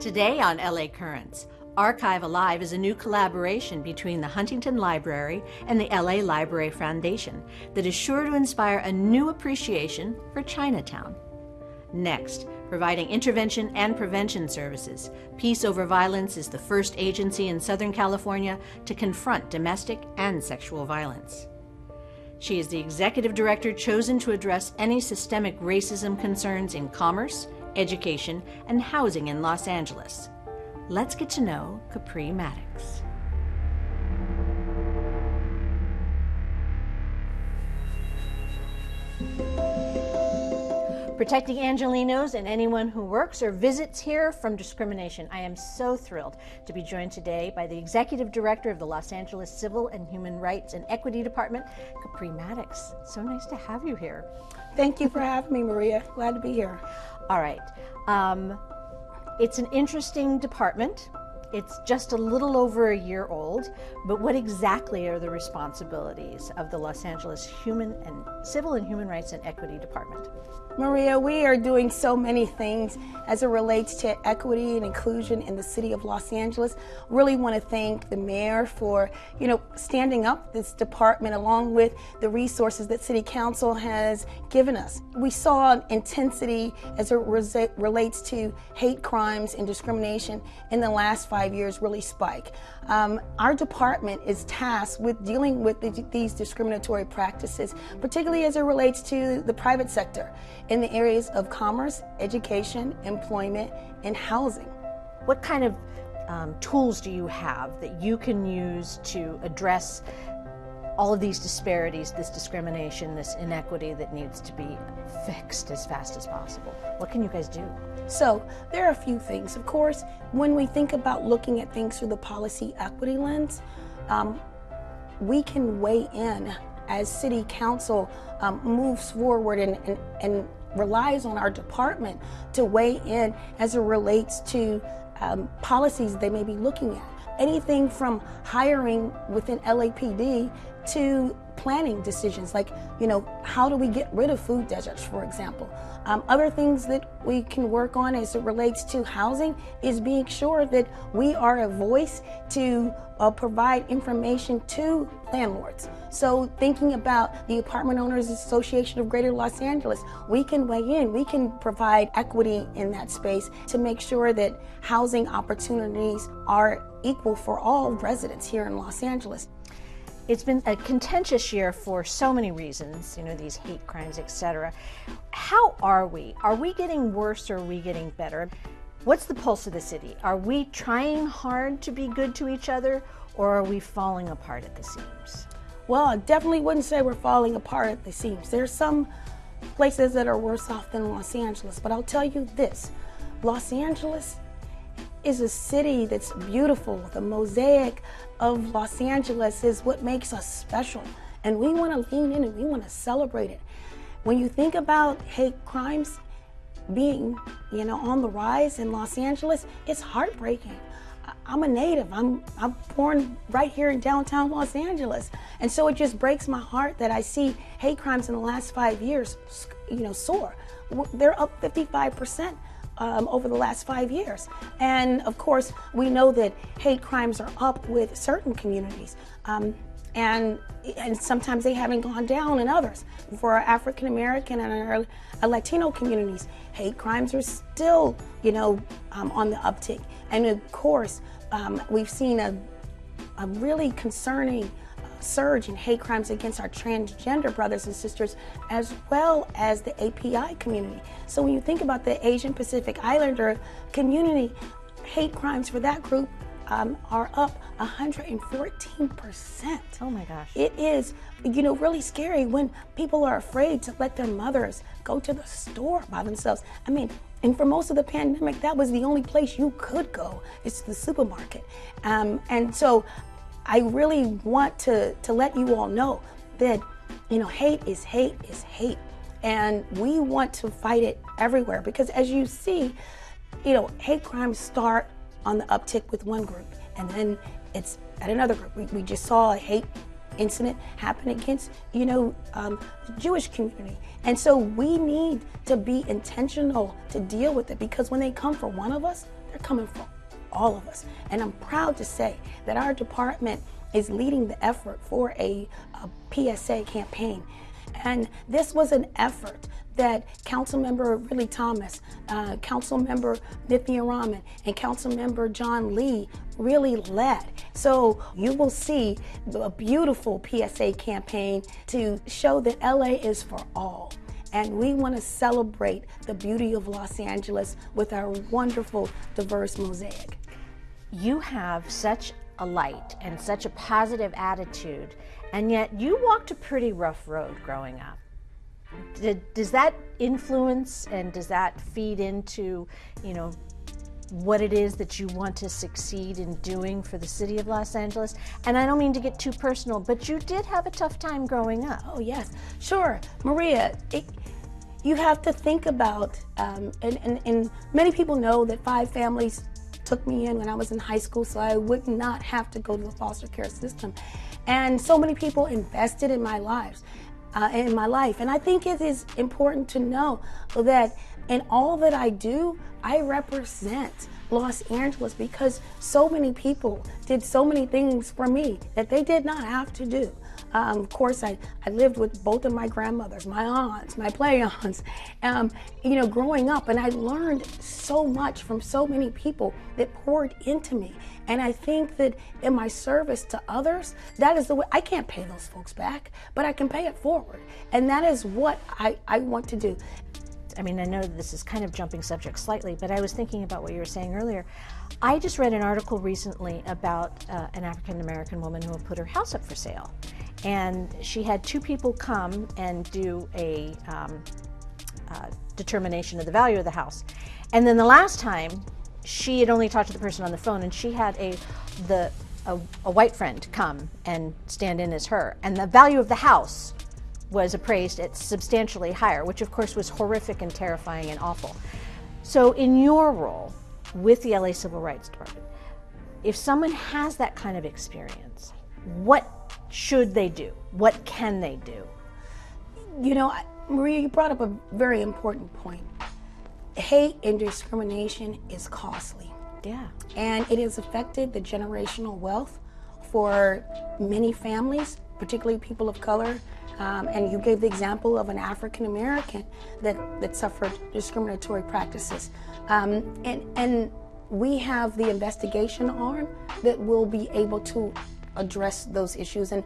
Today on LA Currents, Archive Alive is a new collaboration between the Huntington Library and the LA Library Foundation that is sure to inspire a new appreciation for Chinatown. Next, providing intervention and prevention services, Peace Over Violence is the first agency in Southern California to confront domestic and sexual violence. She is the executive director chosen to address any systemic racism concerns in commerce, education, and housing in Los Angeles. Let's get to know Capri Maddox. Protecting Angelenos and anyone who works or visits here from discrimination. I am so thrilled to be joined today by the Executive Director of the Los Angeles Civil and Human Rights and Equity Department, Capri Maddox. So nice to have you here. Thank you for having me, Maria. Glad to be here. All right. It's an interesting department. It's just a little over a year old, but what exactly are the responsibilities of the Los Angeles Civil and Human Rights and Equity Department? Maria, we are doing so many things as it relates to equity and inclusion in the city of Los Angeles. Really want to thank the mayor for, standing up this department along with the resources that City Council has given us. We saw intensity as it relates to hate crimes and discrimination in the last 5 years really spike. Our department is tasked with dealing with these discriminatory practices, particularly as it relates to the private sector in the areas of commerce, education, employment, and housing. What kind of tools do you have that you can use to address all of these disparities, this discrimination, this inequity that needs to be fixed as fast as possible? What can you guys do? So there are a few things. Of course, when we think about looking at things through the policy equity lens, we can weigh in as City Council moves forward and relies on our department to weigh in as it relates to policies they may be looking at. Anything from hiring within LAPD to planning decisions like, how do we get rid of food deserts, for example. Other things that we can work on as it relates to housing is being sure that we are a voice to provide information to landlords. So thinking about the Apartment Owners Association of Greater Los Angeles, we can weigh in, we can provide equity in that space to make sure that housing opportunities are equal for all residents here in Los Angeles. It's been a contentious year for so many reasons, these hate crimes, etc. How are we? Are we getting worse or are we getting better? What's the pulse of the city? Are we trying hard to be good to each other, or are we falling apart at the seams? Well, I definitely wouldn't say we're falling apart at the seams. There's some places that are worse off than Los Angeles, but I'll tell you this, Los Angeles is a city that's beautiful. The mosaic of Los Angeles is what makes us special, and we want to lean in and we want to celebrate it. When you think about hate crimes being, on the rise in Los Angeles, it's heartbreaking. I'm a native. I'm born right here in downtown Los Angeles, and so it just breaks my heart that I see hate crimes in the last 5 years, soar. They're up 55%. Over the last 5 years. And of course, we know that hate crimes are up with certain communities. And sometimes they haven't gone down in others. For our African American and our Latino communities, hate crimes are still, on the uptick. And of course, we've seen a really concerning surge in hate crimes against our transgender brothers and sisters, as well as the API community. So when you think about the Asian Pacific Islander community, hate crimes for that group are up 114%. Oh my gosh. It is, really scary when people are afraid to let their mothers go to the store by themselves. And for most of the pandemic, that was the only place you could go, is to the supermarket. And so I really want to let you all know that, hate is hate is hate. And we want to fight it everywhere because as you see, hate crimes start on the uptick with one group and then it's at another group. We just saw a hate incident happen against, the Jewish community. And so we need to be intentional to deal with it because when they come for one of us, they're coming for all of us. And I'm proud to say that our department is leading the effort for a PSA campaign. And this was an effort that Councilmember Ridley Thomas, Councilmember Nithya Raman, and Councilmember John Lee really led. So you will see a beautiful PSA campaign to show that LA is for all. And we want to celebrate the beauty of Los Angeles with our wonderful, diverse mosaic. You have such a light and such a positive attitude, and yet you walked a pretty rough road growing up. Does that influence and does that feed into, what it is that you want to succeed in doing for the city of Los Angeles? And I don't mean to get too personal, but you did have a tough time growing up. Oh, yes. Sure. Maria, you have to think about, and many people know that 5 families took me in when I was in high school, so I would not have to go to the foster care system. And so many people invested in my life. And I think it is important to know that in all that I do, I represent Los Angeles because so many people did so many things for me that they did not have to do. Of course, I lived with both of my grandmothers, my aunts, my play aunts, growing up, and I learned so much from so many people that poured into me. And I think that in my service to others, that is the way. I can't pay those folks back, but I can pay it forward. And that is what I want to do. I mean, I know this is kind of jumping subject slightly, but I was thinking about what you were saying earlier. I just read an article recently about an African-American woman who had put her house up for sale. And she had 2 people come and do a determination of the value of the house. And then the last time, she had only talked to the person on the phone, and she had a white friend come and stand in as her. And the value of the house was appraised at substantially higher, which of course was horrific and terrifying and awful. So in your role with the LA Civil Rights Department, if someone has that kind of experience, what should they do? What can they do? Maria, you brought up a very important point. Hate and discrimination is costly. Yeah. And it has affected the generational wealth for many families, particularly people of color. And you gave the example of an African American that suffered discriminatory practices. And we have the investigation arm that will be able to address those issues. And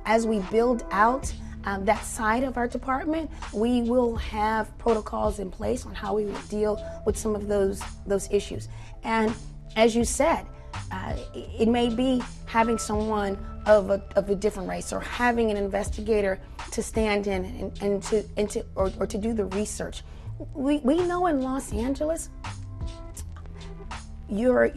as we build out that side of our department, we will have protocols in place on how we will deal with some of those issues. And as you said, it may be having someone of a different race, or having an investigator to stand in and to do the research. We know in Los Angeles, your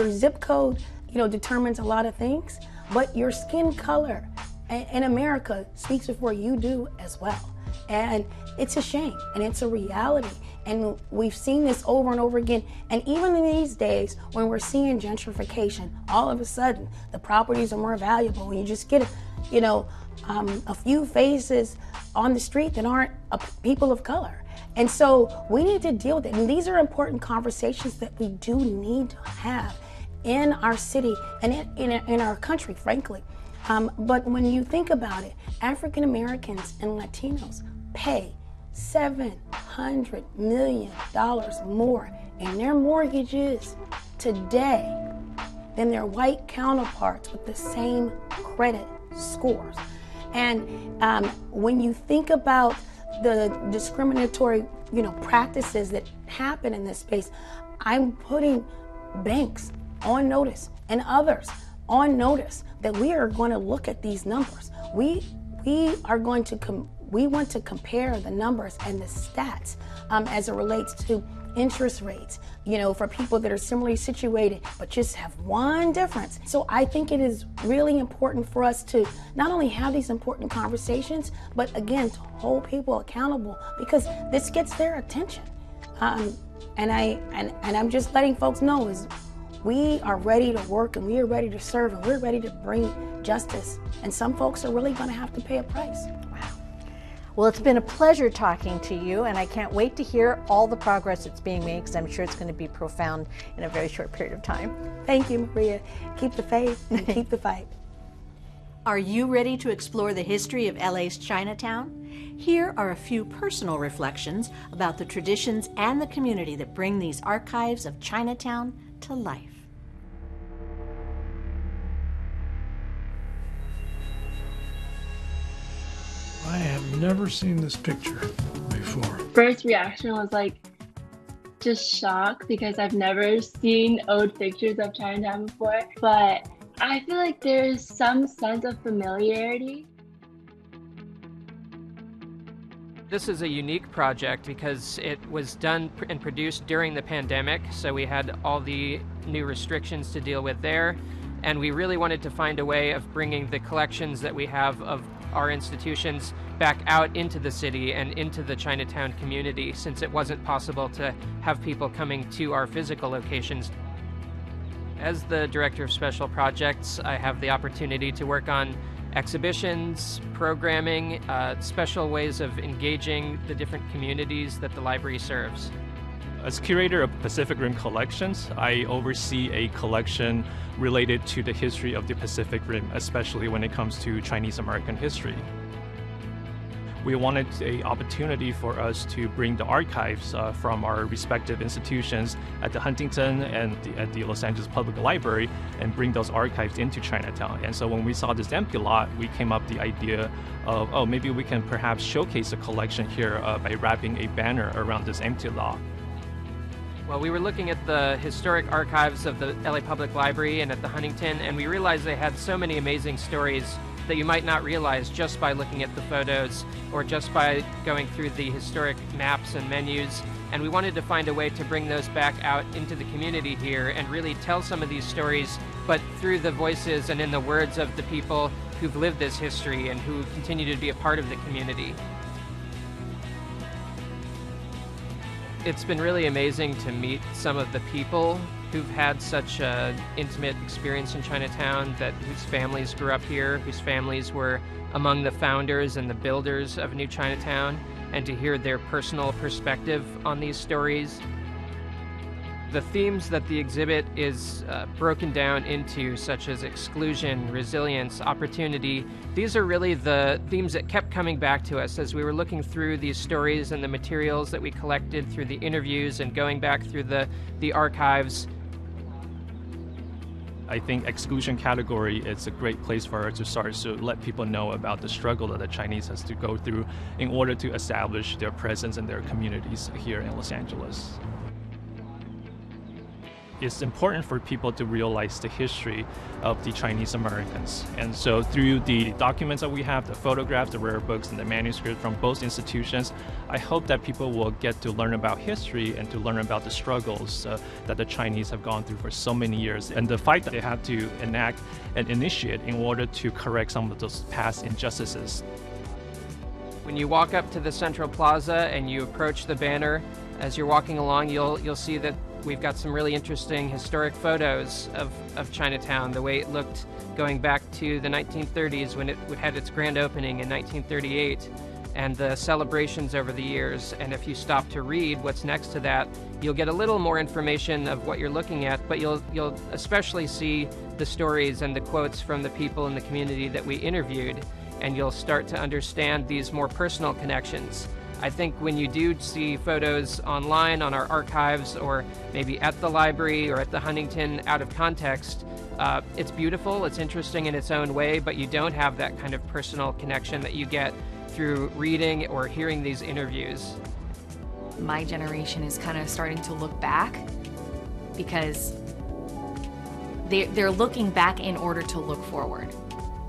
zip code determines a lot of things, but your skin color in America speaks before you do as well. And it's a shame, and it's a reality. And we've seen this over and over again. And even in these days, when we're seeing gentrification, all of a sudden, the properties are more valuable when you just get a few faces on the street that aren't people of color. And so we need to deal with it. And these are important conversations that we do need to have in our city and in our country, frankly. But when you think about it, African Americans and Latinos pay $700 million more in their mortgages today than their white counterparts with the same credit scores. And when you think about the discriminatory, practices that happen in this space, I'm putting banks on notice and others on notice that we are going to look at these numbers. We want to compare the numbers and the stats as it relates to interest rates, for people that are similarly situated but just have one difference. So I think it is really important for us to not only have these important conversations, but again, to hold people accountable, because this gets their attention. And I'm just letting folks know is we are ready to work, and we are ready to serve, and we're ready to bring justice. And some folks are really going to have to pay a price. Wow. Well, it's been a pleasure talking to you, and I can't wait to hear all the progress that's being made, because I'm sure it's going to be profound in a very short period of time. Thank you, Maria. Keep the faith and keep the fight. Are you ready to explore the history of LA's Chinatown? Here are a few personal reflections about the traditions and the community that bring these archives of Chinatown to life. I have never seen this picture before. First reaction was like just shock, because I've never seen old pictures of Chinatown before, but I feel like there's some sense of familiarity. This is a unique project because it was done and produced during the pandemic, so we had all the new restrictions to deal with there, and we really wanted to find a way of bringing the collections that we have of our institutions back out into the city and into the Chinatown community, since it wasn't possible to have people coming to our physical locations. As the Director of Special Projects, I have the opportunity to work on exhibitions, programming, special ways of engaging the different communities that the library serves. As curator of Pacific Rim collections, I oversee a collection related to the history of the Pacific Rim, especially when it comes to Chinese American history. We wanted an opportunity for us to bring the archives from our respective institutions at the Huntington and at the Los Angeles Public Library and bring those archives into Chinatown. And so when we saw this empty lot, we came up with the idea of, oh, maybe we can perhaps showcase a collection here by wrapping a banner around this empty lot. Well, we were looking at the historic archives of the LA Public Library and at the Huntington, and we realized they had so many amazing stories that you might not realize just by looking at the photos or just by going through the historic maps and menus. And we wanted to find a way to bring those back out into the community here and really tell some of these stories, but through the voices and in the words of the people who've lived this history and who continue to be a part of the community. It's been really amazing to meet some of the people who've had such an intimate experience in Chinatown, whose families grew up here, whose families were among the founders and the builders of New Chinatown, and to hear their personal perspective on these stories. The themes that the exhibit is broken down into, such as exclusion, resilience, opportunity, these are really the themes that kept coming back to us as we were looking through these stories and the materials that we collected through the interviews and going back through the archives. I think exclusion category is a great place for us to start to let people know about the struggle that the Chinese has to go through in order to establish their presence in their communities here in Los Angeles. It's important for people to realize the history of the Chinese Americans. And so through the documents that we have, the photographs, the rare books, and the manuscripts from both institutions, I hope that people will get to learn about history and to learn about the struggles that the Chinese have gone through for so many years and the fight that they had to enact and initiate in order to correct some of those past injustices. When you walk up to the Central Plaza and you approach the banner, as you're walking along, you'll see that we've got some really interesting historic photos of Chinatown, the way it looked going back to the 1930s when it had its grand opening in 1938, and the celebrations over the years. And if you stop to read what's next to that, you'll get a little more information of what you're looking at, but you'll especially see the stories and the quotes from the people in the community that we interviewed, and you'll start to understand these more personal connections. I think when you do see photos online on our archives or maybe at the library or at the Huntington out of context, it's beautiful, it's interesting in its own way, but you don't have that kind of personal connection that you get through reading or hearing these interviews. My generation is kind of starting to look back because they're looking back in order to look forward.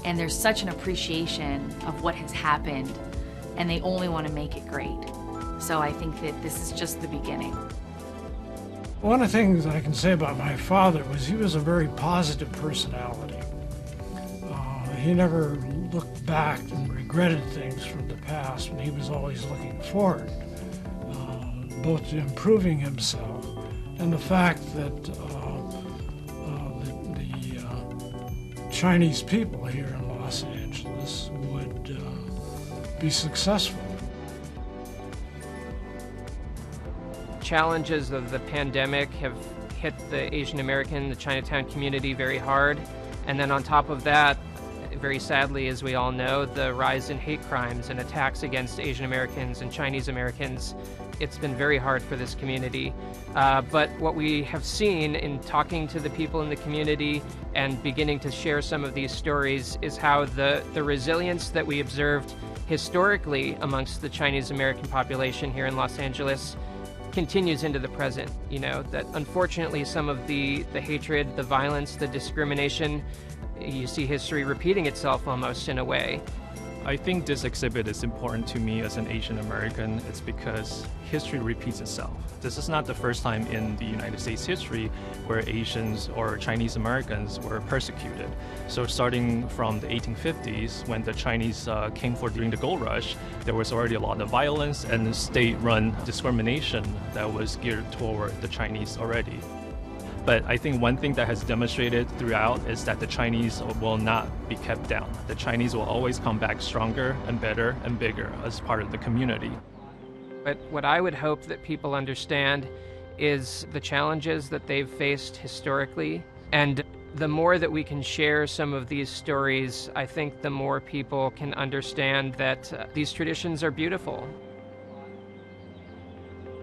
And there's such an appreciation of what has happened, and they only want to make it great. So I think that this is just the beginning. One of the things I can say about my father was he was a very positive personality. He never looked back and regretted things from the past, and he was always looking forward, both to improving himself and the fact that the Chinese people here in Los Angeles would be successful challenges of the pandemic have hit the Asian American, the Chinatown community very hard. And then on top of that, very sadly, as we all know, the rise in hate crimes and attacks against Asian Americans and Chinese Americans. It's been very hard for this community. But what we have seen in talking to the people in the community and beginning to share some of these stories is how the resilience that we observed historically amongst the Chinese American population here in Los Angeles continues into the present. You know, that unfortunately some of the hatred, the violence, the discrimination, you see history repeating itself almost in a way. I think this exhibit is important to me as an Asian American. It's because history repeats itself. This is not the first time in the United States history where Asians or Chinese Americans were persecuted. So starting from the 1850s, when the Chinese came during the gold rush, there was already a lot of violence and state-run discrimination that was geared toward the Chinese already. But I think one thing that has demonstrated throughout is that the Chinese will not be kept down. The Chinese will always come back stronger and better and bigger as part of the community. But what I would hope that people understand is the challenges that they've faced historically. And the more that we can share some of these stories, I think the more people can understand that these traditions are beautiful.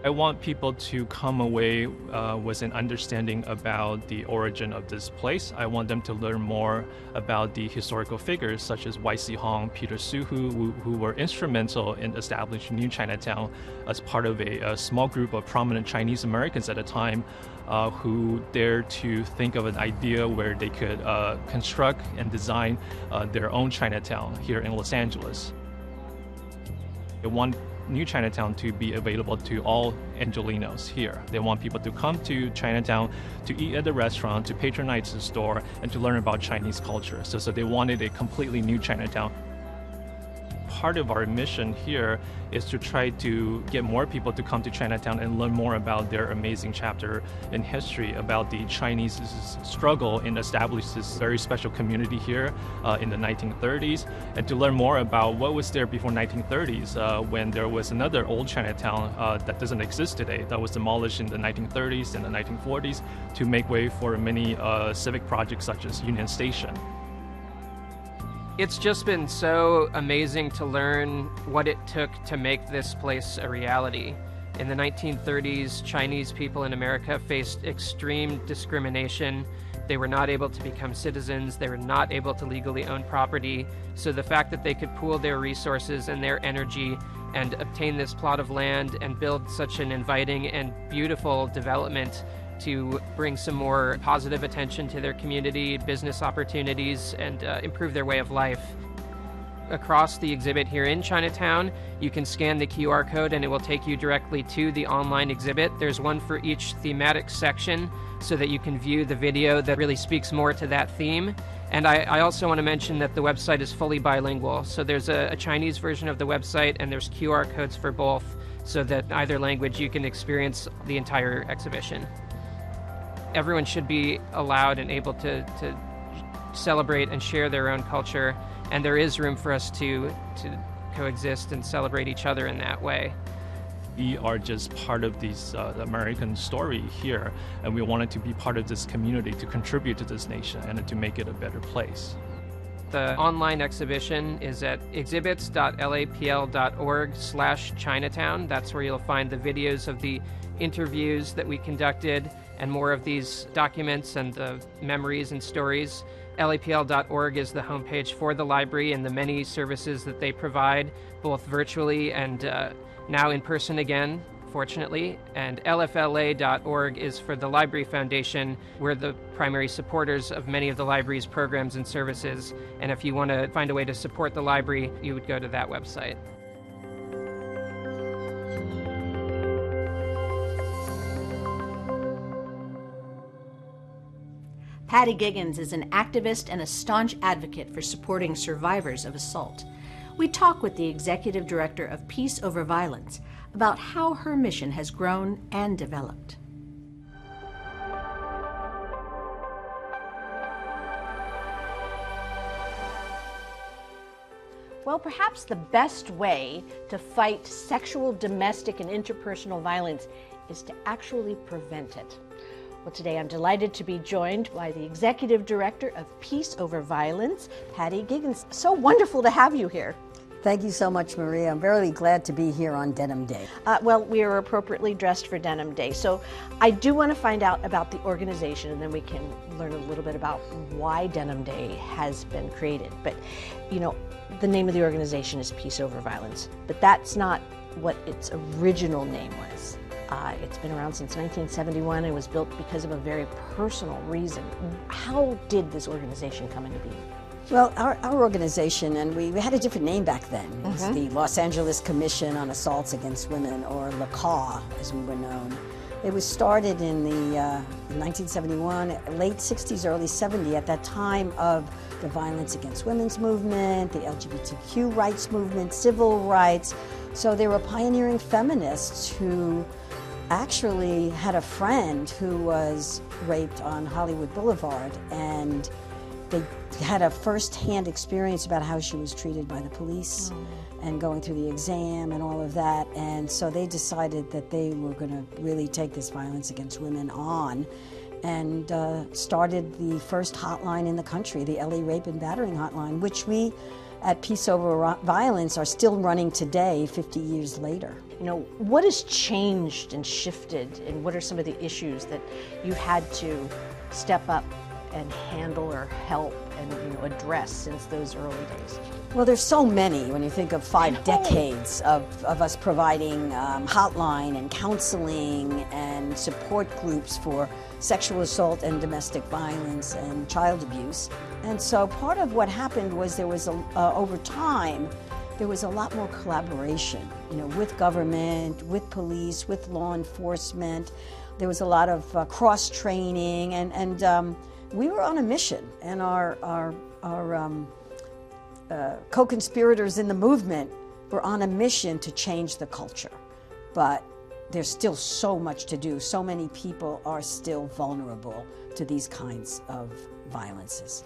I want people to come away with an understanding about the origin of this place. I want them to learn more about the historical figures such as Y.C. Hong, Peter Suhu, who were instrumental in establishing New Chinatown as part of a small group of prominent Chinese Americans at the time who dared to think of an idea where they could construct and design their own Chinatown here in Los Angeles. They want New Chinatown to be available to all Angelenos here. They want people to come to Chinatown to eat at the restaurant, to patronize the store, and to learn about Chinese culture. So they wanted a completely new Chinatown. Part of our mission here is to try to get more people to come to Chinatown and learn more about their amazing chapter in history, about the Chinese struggle in establishing this very special community here in the 1930s, and to learn more about what was there before 1930s when there was another old Chinatown that doesn't exist today, that was demolished in the 1930s and the 1940s to make way for many civic projects such as Union Station. It's just been so amazing to learn what it took to make this place a reality. In the 1930s, Chinese people in America faced extreme discrimination. They were not able to become citizens. They were not able to legally own property. So the fact that they could pool their resources and their energy and obtain this plot of land and build such an inviting and beautiful development to bring some more positive attention to their community, business opportunities, and improve their way of life. Across the exhibit here in Chinatown, you can scan the QR code and it will take you directly to the online exhibit. There's one for each thematic section so that you can view the video that really speaks more to that theme. And I also want to mention that the website is fully bilingual. So there's a Chinese version of the website and there's QR codes for both so that either language you can experience the entire exhibition. Everyone should be allowed and able to celebrate and share their own culture, and there is room for us to coexist and celebrate each other in that way. We are just part of the American story here, and we wanted to be part of this community to contribute to this nation and to make it a better place. The online exhibition is at exhibits.lapl.org/Chinatown. That's where you'll find the videos of the interviews that we conducted and more of these documents and the memories and stories. LAPL.org is the homepage for the library and the many services that they provide, both virtually and now in person again, fortunately. And LFLA.org is for the Library Foundation. We're the primary supporters of many of the library's programs and services. And if you want to find a way to support the library, you would go to that website. Patty Giggins is an activist and a staunch advocate for supporting survivors of assault. We talk with the executive director of Peace Over Violence about how her mission has grown and developed. Well, perhaps the best way to fight sexual, domestic, and interpersonal violence is to actually prevent it. Well, today I'm delighted to be joined by the Executive Director of Peace Over Violence, Patty Giggins. So wonderful to have you here. Thank you so much, Maria. I'm very glad to be here on Denim Day. Well, we are appropriately dressed for Denim Day. So I do want to find out about the organization, and then we can learn a little bit about why Denim Day has been created. But, you know, the name of the organization is Peace Over Violence, but that's not what its original name was. It's been around since 1971 and was built because of a very personal reason. How did this organization come into being? Well, our organization, and we had a different name back then. It was the Los Angeles Commission on Assaults Against Women, or LACAW, as we were known. It was started in the 1971, late 60s, early 70s, at that time of the violence against women's movement, the LGBTQ rights movement, civil rights. So they were pioneering feminists who actually had a friend who was raped on Hollywood Boulevard, and they had a first-hand experience about how she was treated by the police and going through the exam and all of that. And so they decided that they were going to really take this violence against women on, and started the first hotline in the country, the LA Rape and Battering Hotline, which we at Peace Over Violence are still running today, 50 years later. You know, what has changed and shifted, and what are some of the issues that you had to step up and handle or help and, you know, address since those early days? Well, there's so many when you think of 5 decades of us providing hotline and counseling and support groups for sexual assault and domestic violence and child abuse. And so part of what happened was there was, over time, there was a lot more collaboration, you know, with government, with police, with law enforcement. There was a lot of cross-training, and we were on a mission, and our co-conspirators in the movement were on a mission to change the culture. But there's still so much to do. So many people are still vulnerable to these kinds of violences.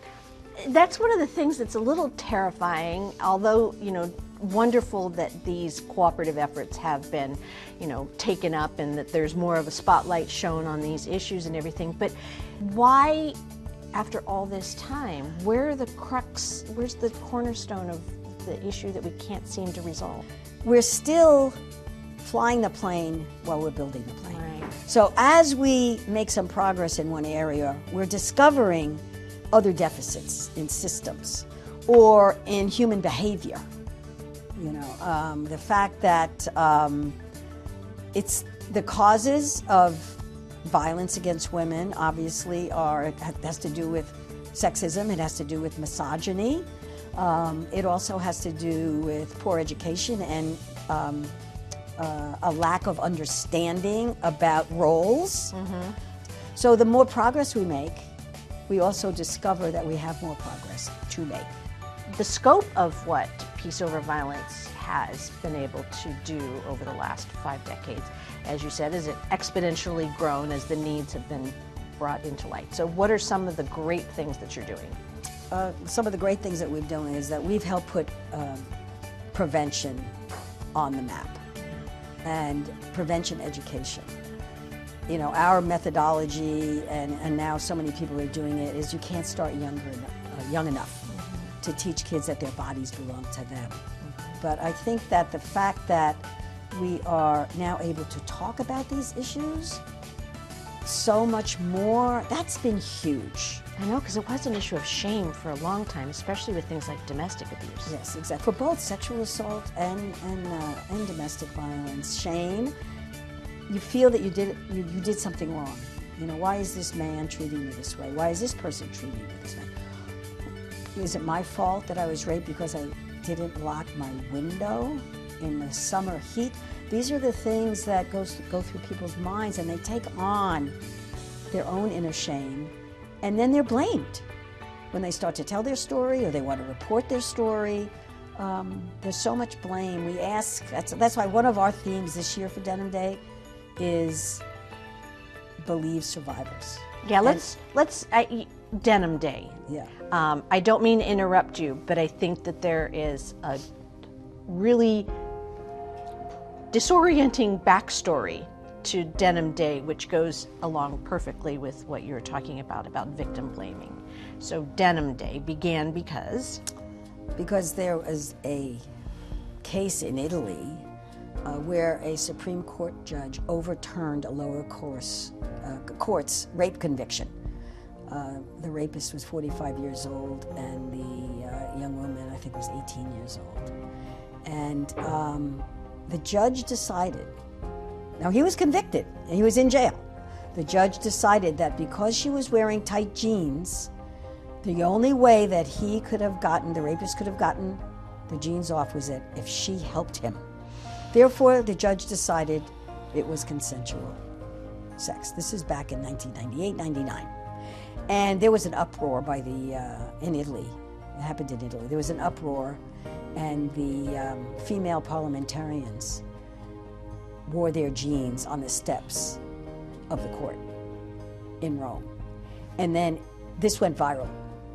That's one of the things that's a little terrifying, although, you know, wonderful that these cooperative efforts have been, you know, taken up and that there's more of a spotlight shown on these issues and everything. But why, after all this time, where's the cornerstone of the issue that we can't seem to resolve? We're still flying the plane while we're building the plane. Right. So as we make some progress in one area, we're discovering other deficits in systems or in human behavior. You know, the fact that it's the causes of violence against women obviously has to do with sexism, it has to do with misogyny, it also has to do with poor education and a lack of understanding about roles. So the more progress we make, we also discover that we have more progress to make. The scope of what Peace Over Violence has been able to do over the last 5 decades, as you said, is it exponentially grown as the needs have been brought into light. So what are some of the great things that you're doing? Some of the great things that we've done is that we've helped put prevention on the map and prevention education. You know, our methodology, and now so many people are doing it, is you can't start young enough to teach kids that their bodies belong to them. But I think that the fact that we are now able to talk about these issues so much more, that's been huge. I know, because it was an issue of shame for a long time, especially with things like domestic abuse. Yes, exactly. For both sexual assault and domestic violence, shame. You feel that you did something wrong. You know, why is this man treating me this way? Why is this person treating me this way? Is it my fault that I was raped because I didn't lock my window in the summer heat? These are the things that go through people's minds, and they take on their own inner shame, and then they're blamed when they start to tell their story or they want to report their story. There's so much blame. We ask, that's why one of our themes this year for Denim Day is believe survivors. Yeah, let's Denim Day. Yeah. I don't mean to interrupt you, but I think that there is a really disorienting backstory to Denim Day, which goes along perfectly with what you're talking about victim blaming. So Denim Day began because? Because there was a case in Italy where a Supreme Court judge overturned a lower court's rape conviction. The rapist was 45 years old, and the young woman, I think, was 18 years old. And the judge decided, now he was convicted, and he was in jail. The judge decided that because she was wearing tight jeans, the only way that he could have gotten, the rapist could have gotten the jeans off was that if she helped him. Therefore, the judge decided it was consensual sex. This is back in 1998, 99. And there was an uproar in Italy. It happened in Italy. There was an uproar, and the female parliamentarians wore their jeans on the steps of the court in Rome. And then this went viral.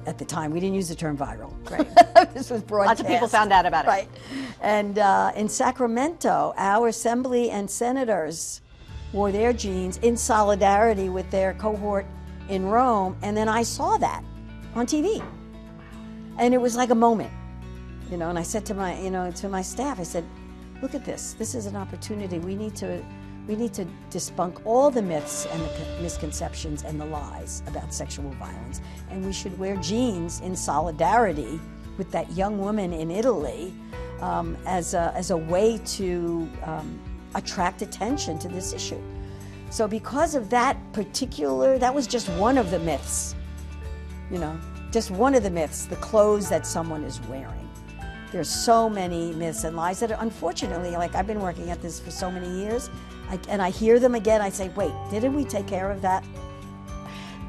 At the time, we didn't use the term viral. Right. This was broadcast. Lots of people found out about it. Right. And in Sacramento, our assembly and senators wore their jeans in solidarity with their cohort in Rome. And then I saw that on TV. And it was like a moment, and I said to my staff, I said, look at this. This is an opportunity. We need to debunk all the myths and the misconceptions and the lies about sexual violence. And we should wear jeans in solidarity with that young woman in Italy as a way to attract attention to this issue. So because of that that was just one of the myths, just one of the myths, the clothes that someone is wearing. There's so many myths and lies that are, unfortunately, like I've been working at this for so many years, and I hear them again, I say, wait, didn't we take care of that?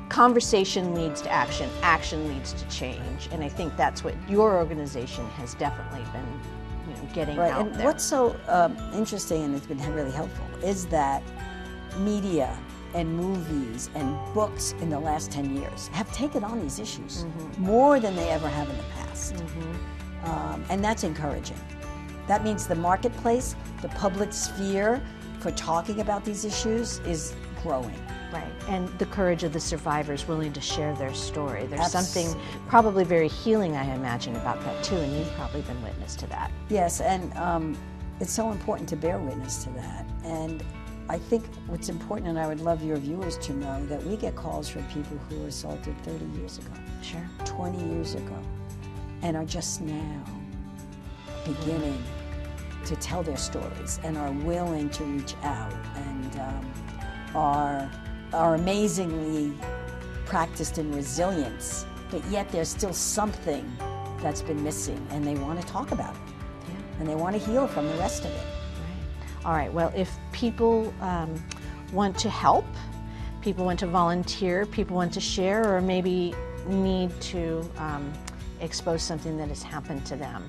Conversation leads to action, action leads to change, and I think that's what your organization has definitely been getting out and there. What's so interesting, and it's been really helpful, is that media and movies and books in the last 10 years have taken on these issues more than they ever have in the past. And that's encouraging. That means the marketplace, the public sphere for talking about these issues is growing. Right, and the courage of the survivors willing to share their story. There's Absolutely. something probably very healing, I imagine, about that too, and you've probably been witness to that. Yes, and it's so important to bear witness to that. And I think what's important, and I would love your viewers to know, that we get calls from people who were assaulted 30 years ago, 20 years ago, and are just now beginning to tell their stories and are willing to reach out and are amazingly practiced in resilience, but yet there's still something that's been missing, and they want to talk about it, and they want to heal from the rest of it. All right, well, if people want to help, people want to volunteer, people want to share, or maybe need to expose something that has happened to them,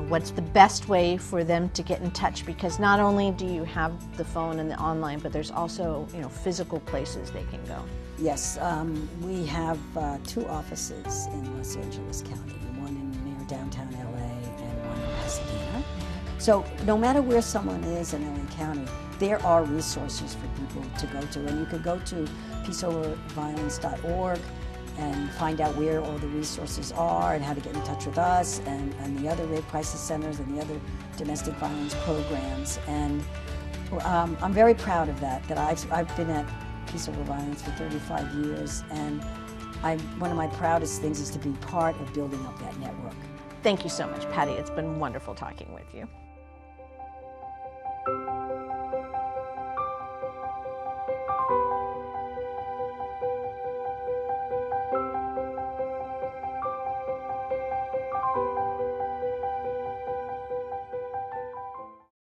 what's the best way for them to get in touch? Because not only do you have the phone and the online, but there's also physical places they can go. Yes, we have 2 offices in Los Angeles County, one near downtown LA and one in Pasadena. So no matter where someone is in LA County, there are resources for people to go to, and you can go to peaceoverviolence.org and find out where all the resources are and how to get in touch with us and the other rape crisis centers and the other domestic violence programs. And I'm very proud of that I've been at Peace Over Violence for 35 years, and one of my proudest things is to be part of building up that network. Thank you so much, Patty. It's been wonderful talking with you.